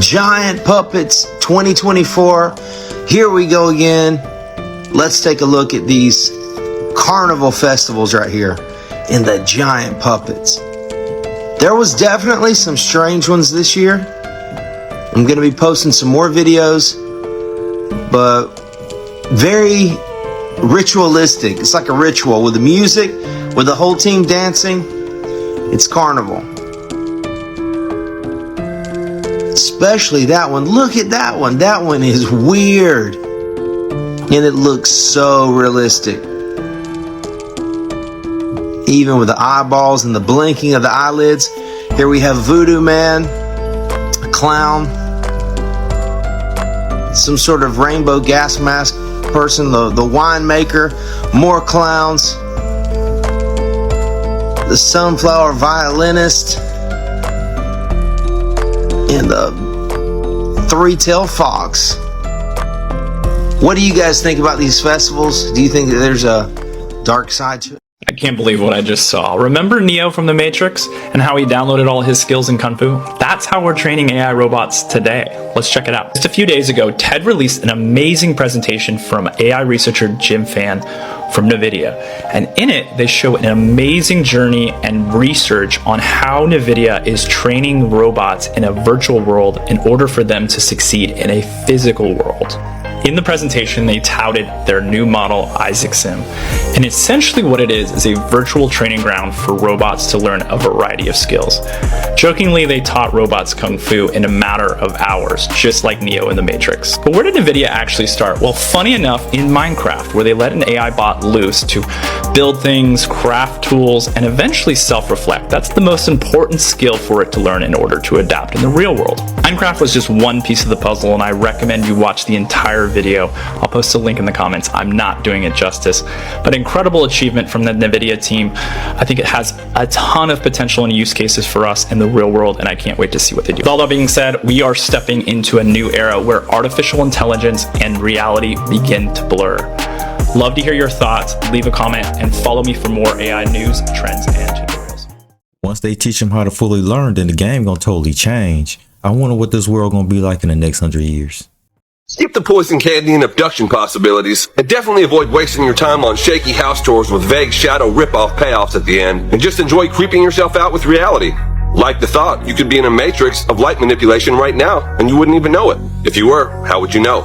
Giant Puppets 2024. Here we go again. Let's take a look at these carnival festivals right here and the giant puppets. There was definitely some strange ones this year. I'm going to be posting some more videos, but very ritualistic. It's like a ritual with the music, with the whole team dancing. It's carnival. Especially that one. Look at that one. That one is weird. And it looks so realistic. Even with the eyeballs and the blinking of the eyelids. Here we have Voodoo Man, a clown, some sort of rainbow gas mask person, the winemaker, more clowns, the sunflower violinist, and the three-tailed fox. What do you guys think about these festivals? Do you think that there's a dark side to it? I can't believe what I just saw. Remember Neo from The Matrix and how he downloaded all his skills in Kung Fu? That's how we're training AI robots today. Let's check it out. Just a few days ago, TED released an amazing presentation from AI researcher Jim Fan from Nvidia. And in it, they show an amazing journey and research on how Nvidia is training robots in a virtual world in order for them to succeed in a physical world. In the presentation, they touted their new model, Isaac Sim. And essentially what it is a virtual training ground for robots to learn a variety of skills. Jokingly, they taught robots Kung Fu in a matter of hours, just like Neo in The Matrix. But where did Nvidia actually start? Well, funny enough, in Minecraft, where they let an AI bot loose to build things, craft tools, and eventually self-reflect. That's the most important skill for it to learn in order to adapt in the real world. Minecraft was just one piece of the puzzle, and I recommend you watch the entire video. I'll post a link in the comments. I'm not doing it justice, but incredible achievement from the Nvidia team. I think it has a ton of potential and use cases for us in the real world, and I can't wait to see what they do. With all that being said, we are stepping into a new era where artificial intelligence and reality begin to blur. Love to hear your thoughts. Leave a comment and follow me for more AI news, trends, and tutorials. Once they teach them how to fully learn, then the game gonna totally change. I wonder what this world gonna be like in the next 100 years. Skip the poison candy and abduction possibilities, and definitely avoid wasting your time on shaky house tours with vague shadow rip-off payoffs at the end, and just enjoy creeping yourself out with reality. Like the thought, you could be in a matrix of light manipulation right now, and you wouldn't even know it. If you were, how would you know?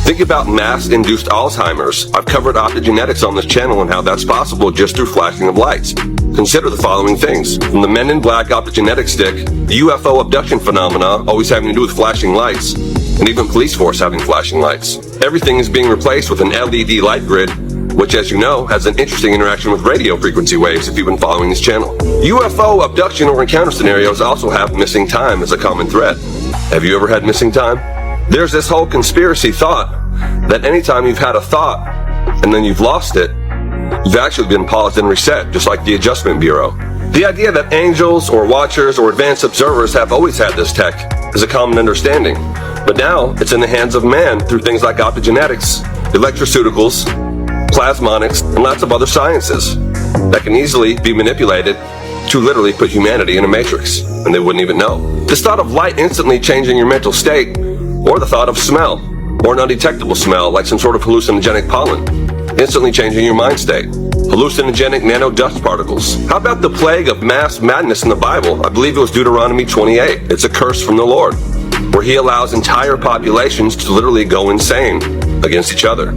Think about mass-induced Alzheimer's. I've covered optogenetics on this channel and how that's possible just through flashing of lights. Consider the following things. From the Men in Black optogenetic stick, the UFO abduction phenomena always having to do with flashing lights, and even police force having flashing lights. Everything is being replaced with an LED light grid, which, as you know, has an interesting interaction with radio frequency waves if you've been following this channel. UFO abduction or encounter scenarios also have missing time as a common thread. Have you ever had missing time? There's this whole conspiracy thought that anytime you've had a thought and then you've lost it, you've actually been paused and reset, just like the Adjustment Bureau. The idea that angels or watchers or advanced observers have always had this tech is a common understanding, but now it's in the hands of man through things like optogenetics, electroceuticals, plasmonics, and lots of other sciences that can easily be manipulated to literally put humanity in a matrix, and they wouldn't even know. This thought of light instantly changing your mental state, or the thought of smell, or an undetectable smell like some sort of hallucinogenic pollen, instantly changing your mind state. Hallucinogenic nano dust particles. How about the plague of mass madness in the Bible? I believe it was Deuteronomy 28. It's a curse from the Lord, where he allows entire populations to literally go insane against each other.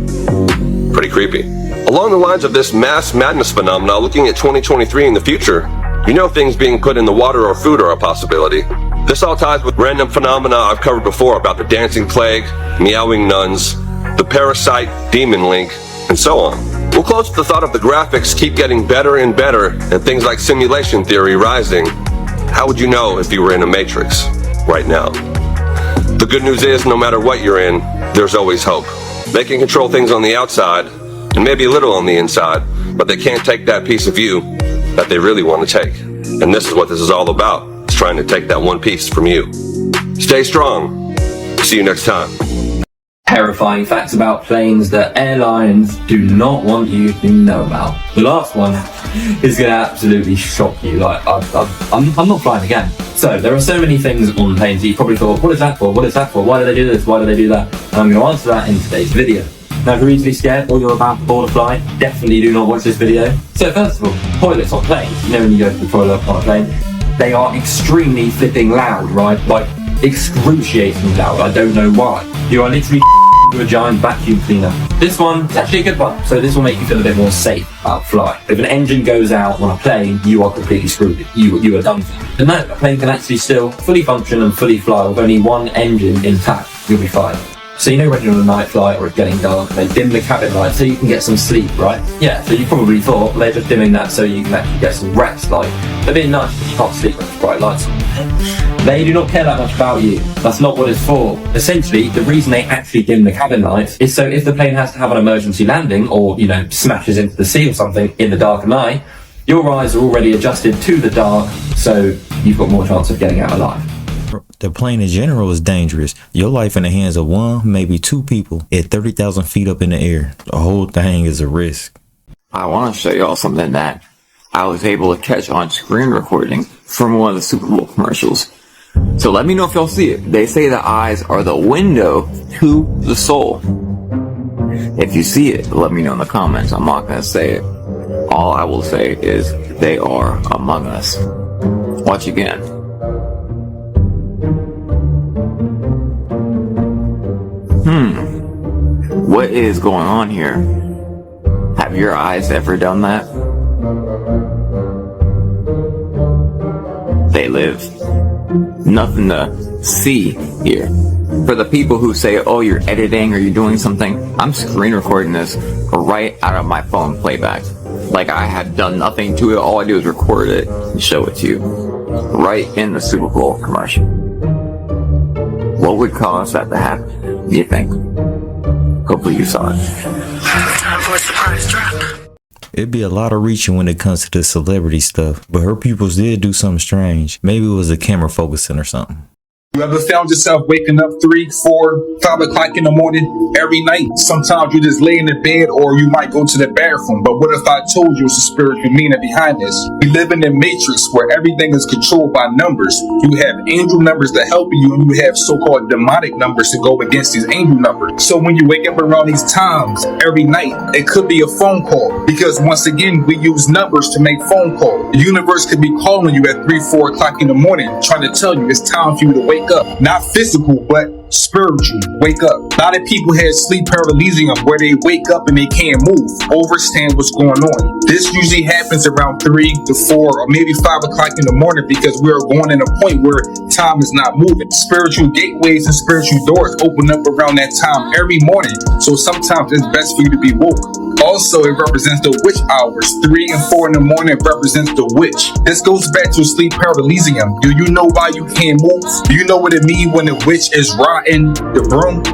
Pretty creepy. Along the lines of this mass madness phenomena, looking at 2023 in the future, you know things being put in the water or food are a possibility. This all ties with random phenomena I've covered before about the dancing plague, meowing nuns, the parasite demon link, and so on. We'll close with the thought of the graphics keep getting better and better, and things like simulation theory rising. How would you know if you were in a matrix right now? The good news is, no matter what you're in, there's always hope. They can control things on the outside, and maybe a little on the inside, but they can't take that piece of you that they really want to take. And this is what this is all about. It's trying to take that one piece from you. Stay strong. See you next time. terrifying facts about planes that airlines do not want you to know about. The last one is going to absolutely shock you. Like, I'm not flying again. So there are so many things on planes that you probably thought, what is that for? What is that for? Why do they do this? Why do they do that? And I'm going to answer that in today's video. Now, if you're easily scared or you're about to board a flight, definitely do not watch this video. So first of all, toilets on planes. You know when you go to the toilet on a plane, they are extremely flipping loud, right? Like, excruciatingly loud. I don't know why. You are literally with a giant vacuum cleaner. This one is actually a good one. So this will make you feel a bit more safe about flying. If an engine goes out on a plane, you are completely screwed. You are done for. But no, a plane can actually still fully function and fully fly with only one engine intact. You'll be fine. So you know when you're on a night flight or it's getting dark, they dim the cabin light so you can get some sleep, right? Yeah, so you probably thought they're just dimming that so you can actually get some rest, like, they're being nice because you can't sleep with bright lights. They do not care that much about you. That's not what it's for. Essentially, the reason they actually dim the cabin lights is so if the plane has to have an emergency landing or, you know, smashes into the sea or something in the dark of night, your eyes are already adjusted to the dark, so you've got more chance of getting out alive. The plane in general is dangerous. Your life in the hands of one, maybe two people at 30,000 feet up in the air. The whole thing is a risk. I want to show y'all something that I was able to catch on screen recording from one of the Super Bowl commercials. So let me know if y'all see it. They say the eyes are the window to the soul. If you see it, let me know in the comments. I'm not going to say it. All I will say is they are among us. Watch again. What is going on here? Have your eyes ever done that? They live. Nothing to see here. For the people who say, oh, you're editing or you're doing something, I'm screen recording this right out of my phone playback. Like I have done nothing to it. All I do is record it and show it to you. Right in the Super Bowl commercial. What would cause that to happen, do you think? Hopefully you saw it. Time for a surprise drop. It'd be a lot of reaching when it comes to the celebrity stuff, but her pupils did do something strange. Maybe it was a camera focusing or something. You ever found yourself waking up 3, 4, 5 o'clock in the morning every night? Sometimes you just lay in the bed or you might go to the bathroom. But what if I told you it's a spiritual meaning behind this? We live in a matrix where everything is controlled by numbers. You have angel numbers that help you and you have so-called demonic numbers to go against these angel numbers. So when you wake up around these times every night, it could be a phone call. Because once again, we use numbers to make phone calls. The universe could be calling you at 3, 4 o'clock in the morning trying to tell you it's time for you to wake up. Not physical, but spiritual. Wake up. A lot of people have sleep paralysis where they wake up and they can't move. Understand what's going on. This usually happens around 3 to 4 or maybe 5 o'clock in the morning because we are going in a point where time is not moving. Spiritual gateways and spiritual doors open up around that time every morning. So sometimes it's best for you to be woke. Also, it represents the witch hours. 3 and 4 in the morning represents the witch. This goes back to sleep paralysis. Do you know why you can't move? Do you know what it means when the witch is rotten? The broom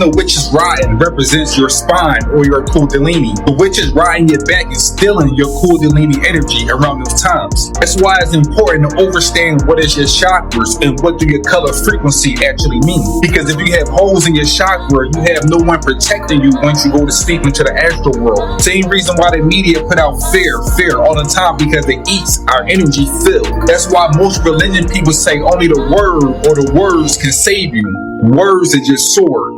the witch is rotten represents your spine or your kundalini. The witch is rotten your back and stealing your kundalini energy around those times. That's why it's important to understand what is your chakras and what do your color frequency actually mean. Because if you have holes in your chakra, you have no one protecting you once you go to sleep into the astral world. Same reason why the media put out fear all the time, because it eats our energy field. That's why most religion people say only the word or the words can save you. Words is your sword.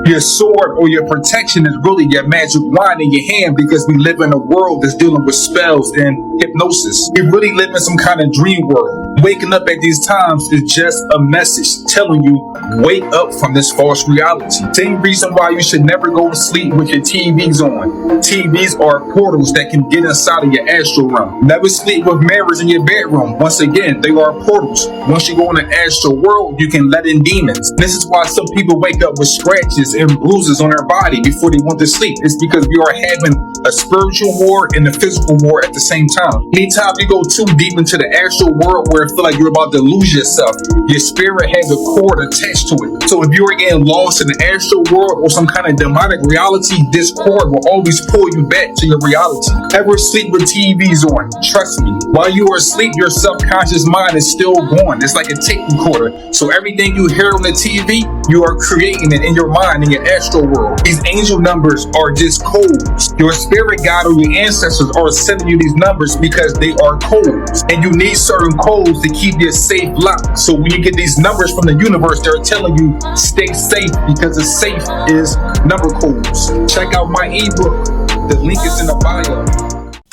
Your sword or your protection is really your magic wand in your hand, because we live in a world that's dealing with spells and hypnosis. We really live in some kind of dream world. Waking up at these times is just a message telling you, wake up from this false reality. Same reason why you should never go to sleep with your TVs on. TVs are portals that can get inside of your astral realm. Never sleep with mirrors in your bedroom. Once again, they are portals. Once you go in the astral world, you can let in demons. This is why some people wake up with scratches and bruises on their body before they want to sleep. It's because we are having a spiritual war and a physical war at the same time. Anytime you go too deep into the astral world where it feel like you're about to lose yourself, your spirit has a cord attached to it. So if you are getting lost in the astral world or some kind of demonic reality, this cord will always pull you back to your reality. Ever sleep with TVs on? Trust me, while you are asleep, your subconscious mind is still going. It's like a tape recorder. So everything you hear on the TV, you are creating it in your mind, in your astral world. These angel numbers are just codes. Your spirit guide or your ancestors are sending you these numbers because they are codes. And you need certain codes to keep your safe locked. So when you get these numbers from the universe, they're telling you stay safe because the safe is number codes. Check out my ebook. The link is in the bio.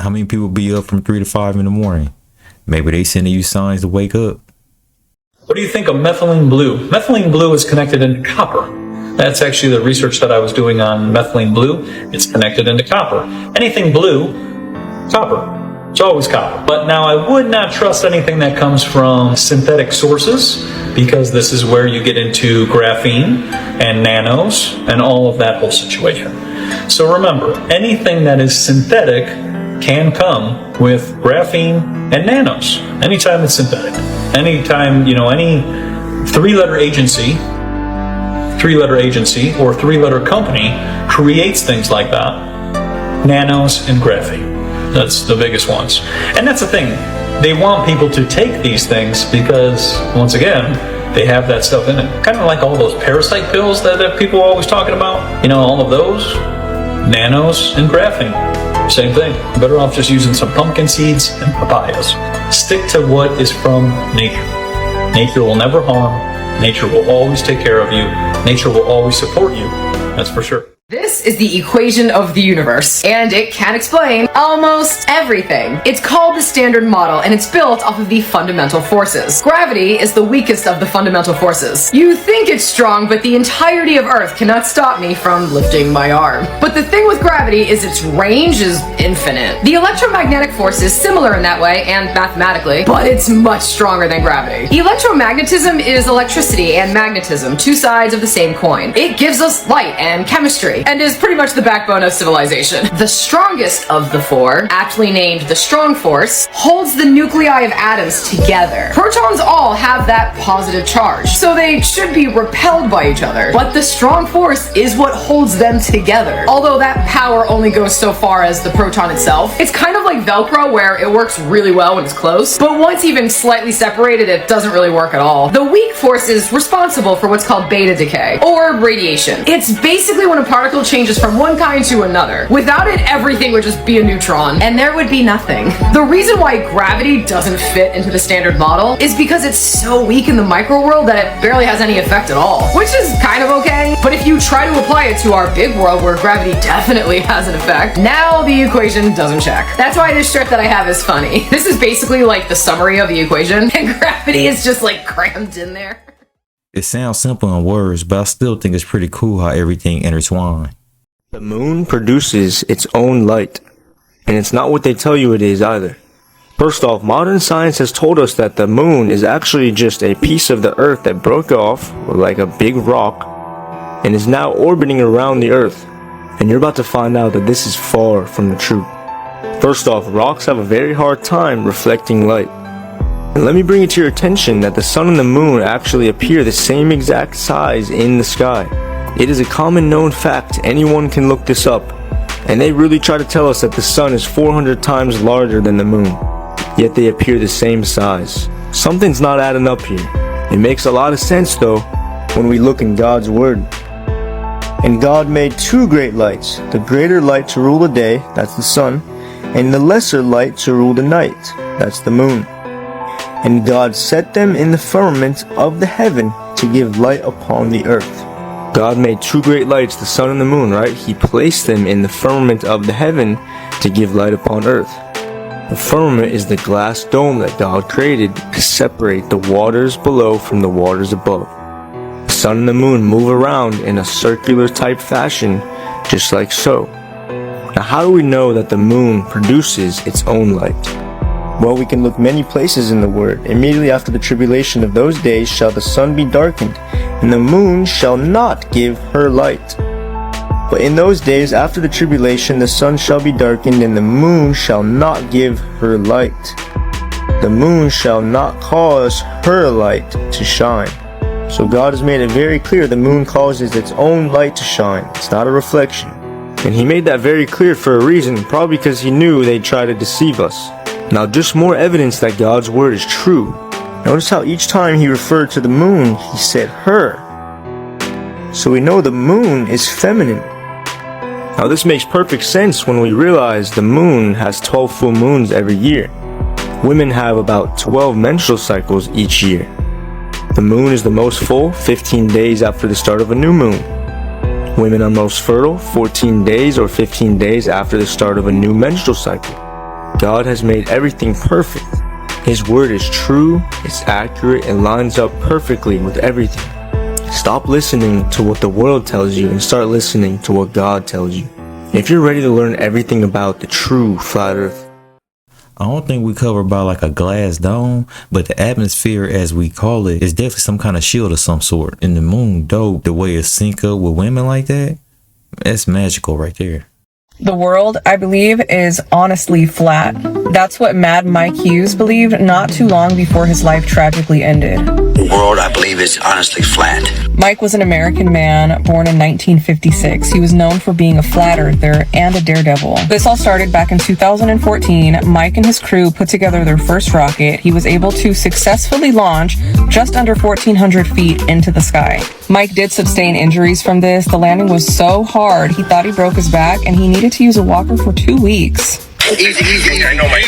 How many people be up from 3 to 5 in the morning? Maybe they sending you signs to wake up. What do you think of methylene blue? Methylene blue is connected into copper. That's actually the research that I was doing on methylene blue. It's connected into copper. Anything blue, copper. It's always copper. But now I would not trust anything that comes from synthetic sources, because this is where you get into graphene and nanos and all of that whole situation. So remember, anything that is synthetic can come with graphene and nanos. Anytime it's synthetic. Anytime, any three-letter agency or three-letter company creates things like that, nanos and graphene. That's the biggest ones. And that's the thing. They want people to take these things because, once again, they have that stuff in it. Kind of like all those parasite pills that people are always talking about. All of those, nanos and graphene. Same thing. Better off just using some pumpkin seeds and papayas. Stick to what is from nature. Nature will never harm. Nature will always take care of you. Nature will always support you. That's for sure. This is the equation of the universe, and it can explain almost everything. It's called the Standard Model, and it's built off of the fundamental forces. Gravity is the weakest of the fundamental forces. You think it's strong, but the entirety of Earth cannot stop me from lifting my arm. But the thing with gravity is its range is infinite. The electromagnetic force is similar in that way, and mathematically, but it's much stronger than gravity. Electromagnetism is electricity and magnetism, two sides of the same coin. It gives us light and chemistry, and is pretty much the backbone of civilization. The strongest of the four, aptly named the strong force, holds the nuclei of atoms together. Protons all have that positive charge, so they should be repelled by each other. But the strong force is what holds them together. Although that power only goes so far as the proton itself. It's kind of like Velcro, where it works really well when it's close, but once even slightly separated, it doesn't really work at all. The weak force is responsible for what's called beta decay, or radiation. It's basically when a particle changes from one kind to another. Without it, everything would just be a neutron, and there would be nothing. The reason why gravity doesn't fit into the Standard Model is because it's so weak in the micro world that it barely has any effect at all, which is kind of okay. But if you try to apply it to our big world where gravity definitely has an effect, now the equation doesn't check. That's why this strip that I have is funny. This is basically like the summary of the equation, and gravity is just like crammed in there. It sounds simple in words, but I still think it's pretty cool how everything intertwines. The moon produces its own light, and it's not what they tell you it is either. First off, modern science has told us that the moon is actually just a piece of the earth that broke off, like a big rock, and is now orbiting around the earth. And you're about to find out that this is far from the truth. First off, rocks have a very hard time reflecting light. And let me bring it to your attention that the sun and the moon actually appear the same exact size in the sky. It is a common known fact, anyone can look this up, and they really try to tell us that the sun is 400 times larger than the moon, yet they appear the same size. Something's not adding up here. It makes a lot of sense though, when we look in God's word. And God made two great lights, the greater light to rule the day, that's the sun, and the lesser light to rule the night, that's the moon. And God set them in the firmament of the heaven to give light upon the earth. God made two great lights, the sun and the moon, right? He placed them in the firmament of the heaven to give light upon earth. The firmament is the glass dome that God created to separate the waters below from the waters above. The sun and the moon move around in a circular type fashion, just like so. Now, how do we know that the moon produces its own light? Well, we can look many places in the Word. Immediately after the tribulation of those days shall the sun be darkened, and the moon shall not give her light. But in those days after the tribulation the sun shall be darkened, and the moon shall not give her light. The moon shall not cause her light to shine, So God has made it very clear the moon causes its own light to shine. It's not a reflection. And he made that very clear for a reason, probably because he knew they'd try to deceive us. Now just more evidence that God's word is true. Notice how each time he referred to the moon, he said her. So we know the moon is feminine. Now this makes perfect sense when we realize the moon has 12 full moons every year. Women have about 12 menstrual cycles each year. The moon is the most full 15 days after the start of a new moon. Women are most fertile 14 days or 15 days after the start of a new menstrual cycle. God has made everything perfect. His word is true, it's accurate, and lines up perfectly with everything. Stop listening to what the world tells you and start listening to what God tells you. If you're ready to learn everything about the true flat earth, I don't think we covered by like a glass dome, but the atmosphere, as we call it, is definitely some kind of shield of some sort. And the moon, dope, the way it sync up with women like that, that's magical right there. The world, I believe, is honestly flat. That's what Mad Mike Hughes believed not too long before his life tragically ended. The world, I believe, is honestly flat. Mike was an American man born in 1956. He was known for being a flat earther and a daredevil. This all started back in 2014. Mike and his crew put together their first rocket. He was able to successfully launch just under 1,400 feet into the sky. Mike did sustain injuries from this. The landing was so hard, he thought he broke his back and he needed to use a walker for 2 weeks. Easy. I know, Mike.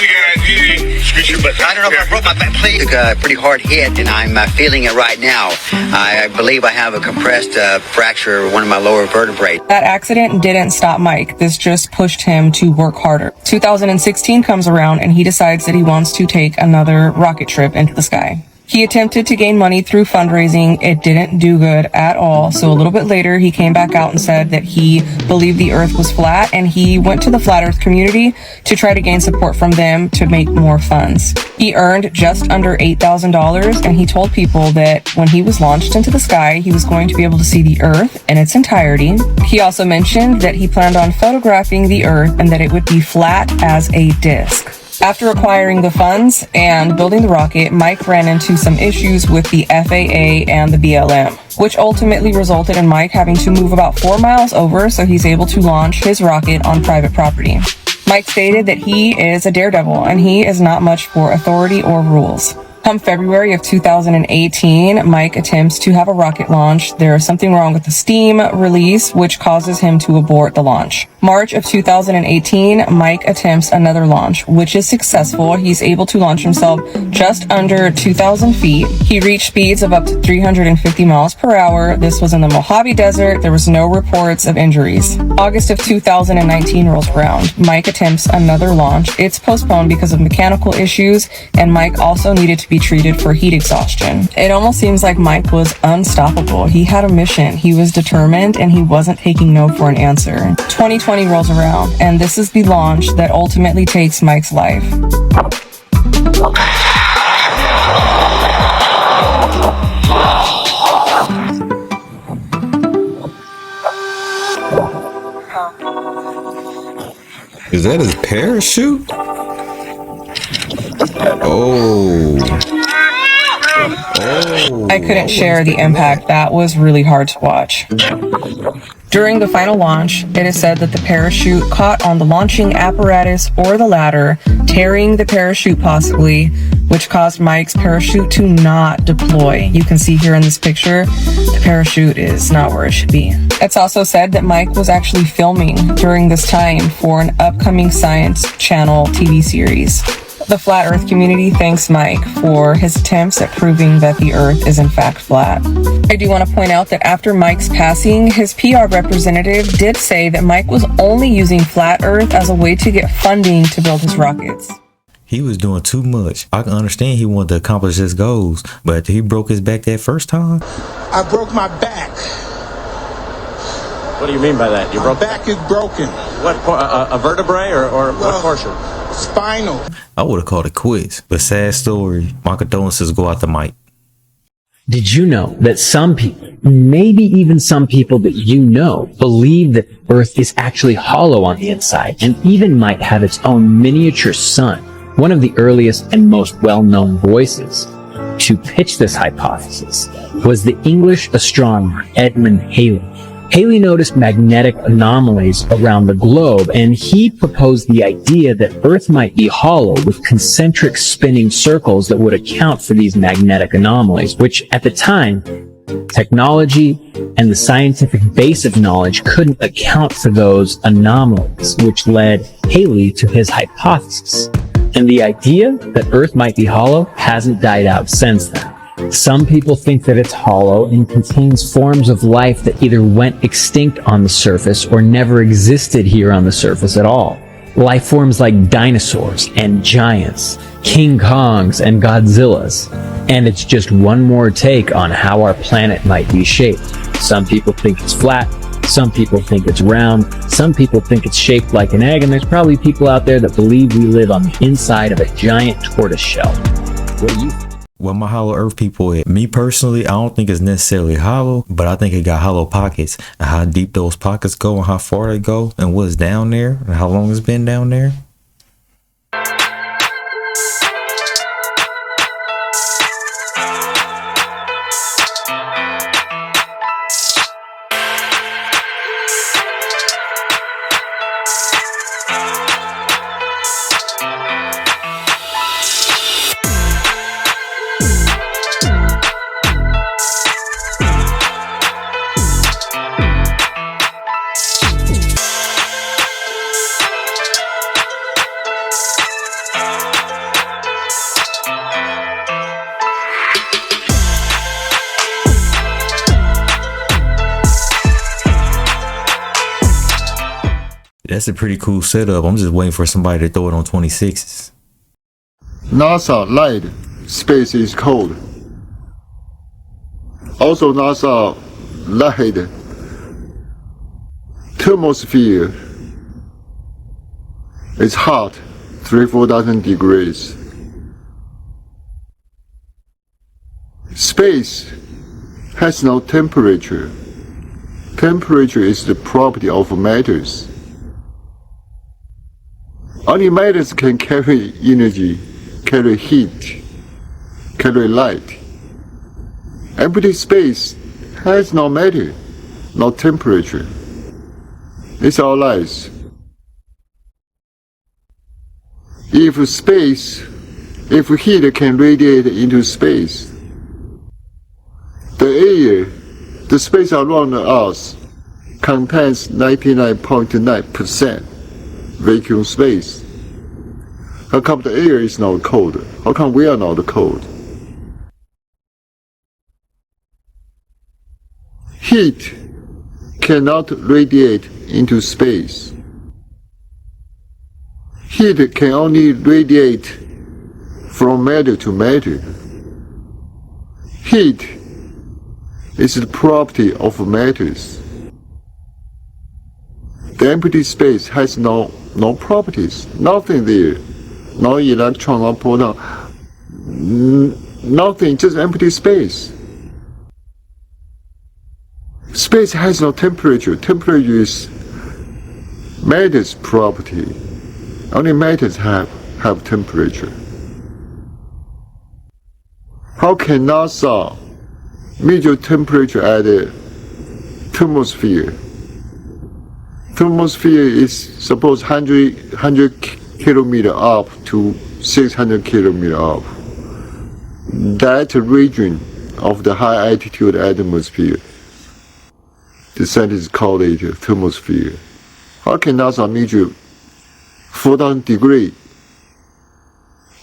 Easy. But I don't know if I broke my back. Took a pretty hard hit, and I'm feeling it right now. I believe I have a compressed fracture of one of my lower vertebrae. That accident didn't stop Mike. This just pushed him to work harder. 2016 comes around, and he decides that he wants to take another rocket trip into the sky. He attempted to gain money through fundraising. It didn't do good at all. So a little bit later, he came back out and said that he believed the earth was flat, and he went to the flat earth community to try to gain support from them to make more funds. He earned just under $8,000, and he told people that when he was launched into the sky, he was going to be able to see the earth in its entirety. He also mentioned that he planned on photographing the earth and that it would be flat as a disc. After acquiring the funds and building the rocket, Mike ran into some issues with the FAA and the BLM, which ultimately resulted in Mike having to move about 4 miles over so he's able to launch his rocket on private property. Mike stated that he is a daredevil and he is not much for authority or rules. Come February of 2018, Mike attempts to have a rocket launch. There's something wrong with the steam release, which causes him to abort the launch. March of 2018, Mike attempts another launch, which is successful. He's able to launch himself just under 2,000 feet. He reached speeds of up to 350 miles per hour. This was in the Mojave Desert. There was no reports of injuries. August of 2019 rolls around. Mike attempts another launch. It's postponed because of mechanical issues, and Mike also needed to be treated for heat exhaustion. It almost seems like Mike was unstoppable. He had a mission. He was determined, and he wasn't taking no for an answer. 2020 rolls around, and this is the launch that ultimately takes Mike's life. Is that his parachute? Oh. I couldn't share the impact. That was really hard to watch. During the final launch, it is said that the parachute caught on the launching apparatus or the ladder, tearing the parachute possibly, which caused Mike's parachute to not deploy. You can see here in this picture, the parachute is not where it should be. It's also said that Mike was actually filming during this time for an upcoming Science Channel TV series. The flat earth community thanks Mike for his attempts at proving that the earth is in fact flat. I do want to point out that after Mike's passing, his PR representative did say that Mike was only using flat earth as a way to get funding to build his rockets. He was doing too much. I can understand he wanted to accomplish his goals, but after he broke his back that first time. I broke my back. What do you mean by that? My back is broken. What, a vertebrae or what portion? Spinal. I would have called it quits, but sad story. My condolences go out to Mike. Did you know that some people, maybe even some people that you know, believe that Earth is actually hollow on the inside and even might have its own miniature sun? One of the earliest and most well-known voices to pitch this hypothesis was the English astronomer Edmund Halley. Halley noticed magnetic anomalies around the globe, and he proposed the idea that Earth might be hollow with concentric spinning circles that would account for these magnetic anomalies, which at the time, technology and the scientific base of knowledge couldn't account for those anomalies, which led Halley to his hypothesis. And the idea that Earth might be hollow hasn't died out since then. Some people think that it's hollow and contains forms of life that either went extinct on the surface or never existed here on the surface at all. Life forms like dinosaurs and giants, King Kongs and Godzillas. And it's just one more take on how our planet might be shaped. Some people think it's flat, some people think it's round, some people think it's shaped like an egg, and there's probably people out there that believe we live on the inside of a giant tortoise shell. What do you think? Well, my hollow earth people, me personally, I don't think it's necessarily hollow, but I think it got hollow pockets, and how deep those pockets go and how far they go and what's down there and how long it's been down there. That's a pretty cool setup. I'm just waiting for somebody to throw it on 26s. NASA lied. Space is cold. Also, NASA lied. Thermosphere is hot, 3,000-4,000 degrees. Space has no temperature. Temperature is the property of matters. Only matters can carry energy, carry heat, carry light. Empty space has no matter, no temperature. It's all lies. If heat can radiate into space, the space around us contains 99.9% vacuum space. How come the air is not cold? How come we are not cold? Heat cannot radiate into space. Heat can only radiate from matter to matter. Heat is the property of matters. The empty space has no properties, nothing there. No electron, no proton, nothing, just empty space. Space has no temperature. Temperature is matter's property. Only matters have temperature. How can NASA measure temperature at the thermosphere? Thermosphere is suppose 100 kilometer up to 600 kilometer up. That region of the high altitude atmosphere, the scientists call it thermosphere. How can NASA measure 4,000 degrees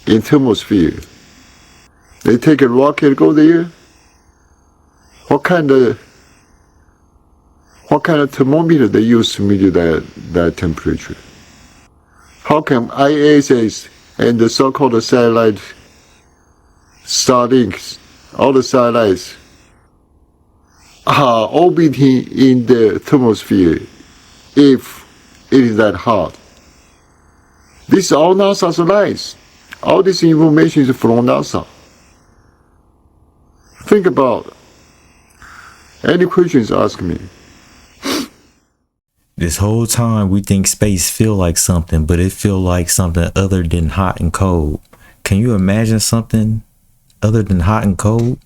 in thermosphere? They take a rocket, go there. What kind of thermometer they use to measure that temperature? How can ISS and the so-called satellite Starlinks, all the satellites, are orbiting in the thermosphere if it is that hot? This is all NASA's lies. All this information is from NASA. Think about any questions, ask me. This whole time we think space feel like something, but it feel like something other than hot and cold. Can you imagine something other than hot and cold?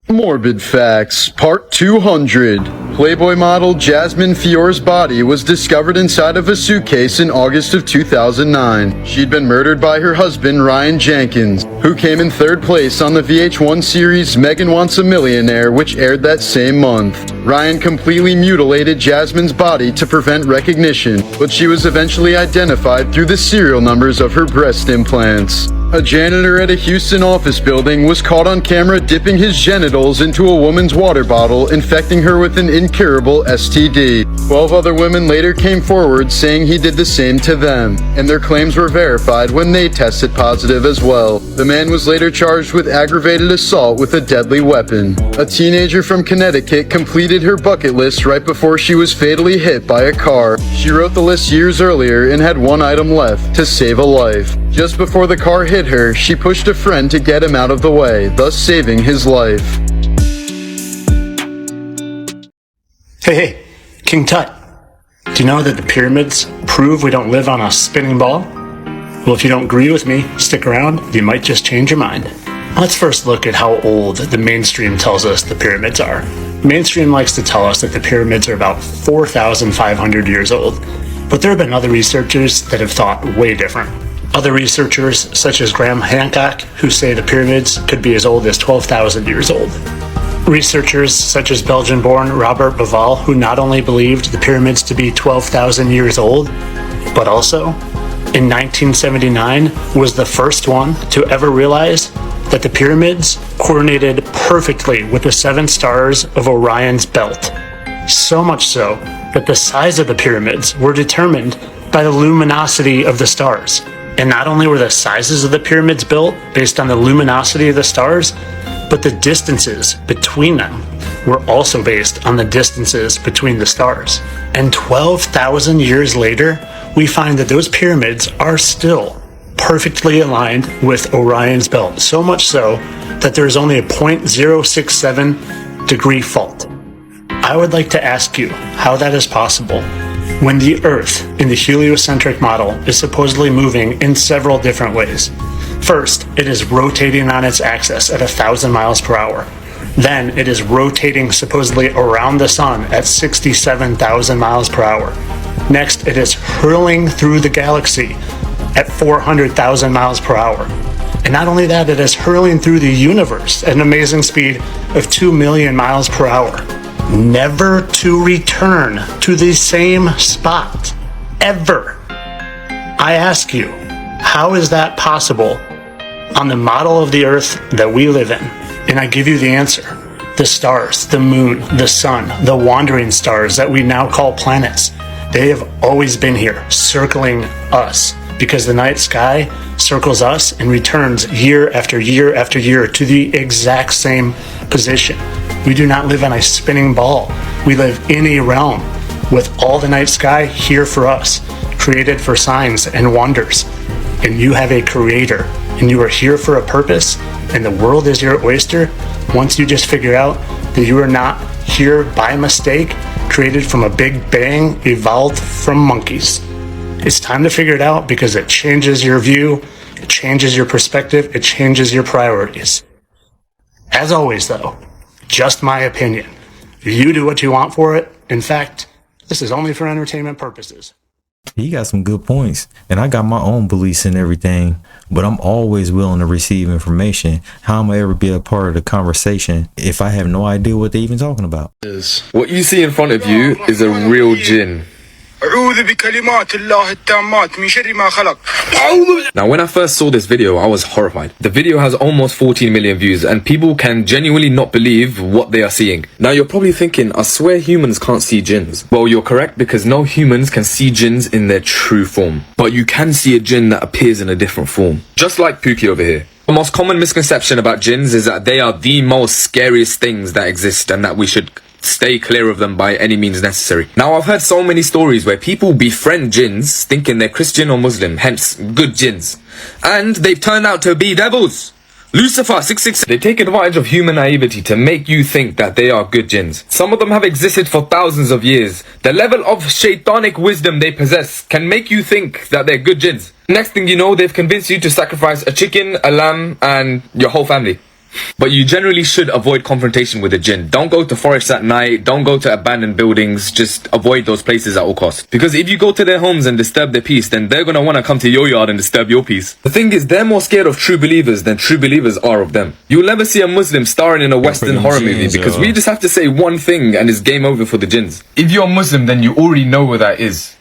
Morbid Facts, Part 200. Playboy model Jasmine Fiore's body was discovered inside of a suitcase in August of 2009. She'd been murdered by her husband, Ryan Jenkins, who came in third place on the VH1 series Megan Wants a Millionaire, which aired that same month. Ryan completely mutilated Jasmine's body to prevent recognition, but she was eventually identified through the serial numbers of her breast implants. A janitor at a Houston office building was caught on camera dipping his genitals into a woman's water bottle, infecting her with an incurable STD. 12 other women later came forward saying he did the same to them, and their claims were verified when they tested positive as well. The man was later charged with aggravated assault with a deadly weapon. A teenager from Connecticut completed her bucket list right before she was fatally hit by a car. She wrote the list years earlier and had one item left: to save a life. Just before the car hit her, she pushed a friend to get him out of the way, thus saving his life. Hey, King Tut. Do you know that the pyramids prove we don't live on a spinning ball? Well, if you don't agree with me, stick around, you might just change your mind. Let's first look at how old the mainstream tells us the pyramids are. Mainstream likes to tell us that the pyramids are about 4,500 years old, but there have been other researchers that have thought way different. Other researchers, such as Graham Hancock, who say the pyramids could be as old as 12,000 years old. Researchers such as Belgian-born Robert Bauval, who not only believed the pyramids to be 12,000 years old, but also, in 1979, was the first one to ever realize that the pyramids coordinated perfectly with the 7 stars of Orion's belt. So much so that the size of the pyramids were determined by the luminosity of the stars. And not only were the sizes of the pyramids built based on the luminosity of the stars, but the distances between them were also based on the distances between the stars. And 12,000 years later, we find that those pyramids are still perfectly aligned with Orion's belt, so much so that there is only a 0.067 degree fault. I would like to ask you how that is possible when the Earth in the heliocentric model is supposedly moving in several different ways. First, it is rotating on its axis at 1,000 miles per hour. Then it is rotating supposedly around the sun at 67,000 miles per hour. Next, it is hurling through the galaxy at 400,000 miles per hour. And not only that, it is hurling through the universe at an amazing speed of 2 million miles per hour. Never to return to the same spot, ever. I ask you, how is that possible on the model of the Earth that we live in? And I give you the answer. The stars, the moon, the sun, the wandering stars that we now call planets, they have always been here, circling us, because the night sky circles us and returns year after year after year to the exact same position. We do not live on a spinning ball. We live in a realm with all the night sky here for us, created for signs and wonders. And you have a creator, and you are here for a purpose, and the world is your oyster once you just figure out that you are not here by mistake, created from a big bang, evolved from monkeys. It's time to figure it out because it changes your view, it changes your perspective, it changes your priorities. As always, though, just my opinion. You do what you want for it. In fact, this is only for entertainment purposes. He got some good points, and I got my own beliefs and everything, but I'm always willing to receive information. How am I ever be a part of the conversation if I have no idea what they're even talking about? What you see in front of you is a real jinn. Now, when I first saw this video, I was horrified. The video has almost 14 million views, and people can genuinely not believe what they are seeing. Now, you're probably thinking, I swear humans can't see jinns. Well, you're correct, because no humans can see jinns in their true form. But you can see a jinn that appears in a different form. Just like Pookie over here. The most common misconception about jinns is that they are the most scariest things that exist, and that we should stay clear of them by any means necessary. Now, I've heard so many stories where people befriend jinns thinking they're Christian or Muslim, hence good jinns, and they've turned out to be devils. Lucifer 666. They take advantage of human naivety to make you think that they are good jinns. Some of them have existed for thousands of years. The level of shaitanic wisdom they possess can make you think that they're good jinns. Next thing you know, they've convinced you to sacrifice a chicken, a lamb, and your whole family. But you generally should avoid confrontation with a jinn. Don't go to forests at night, don't go to abandoned buildings, just avoid those places at all costs. Because if you go to their homes and disturb their peace, then they're gonna wanna come to your yard and disturb your peace. The thing is, they're more scared of true believers than true believers are of them. You'll never see a Muslim starring in a Western horror movie because we just have to say one thing and it's game over for the jinns. If you're Muslim, then you already know what that is.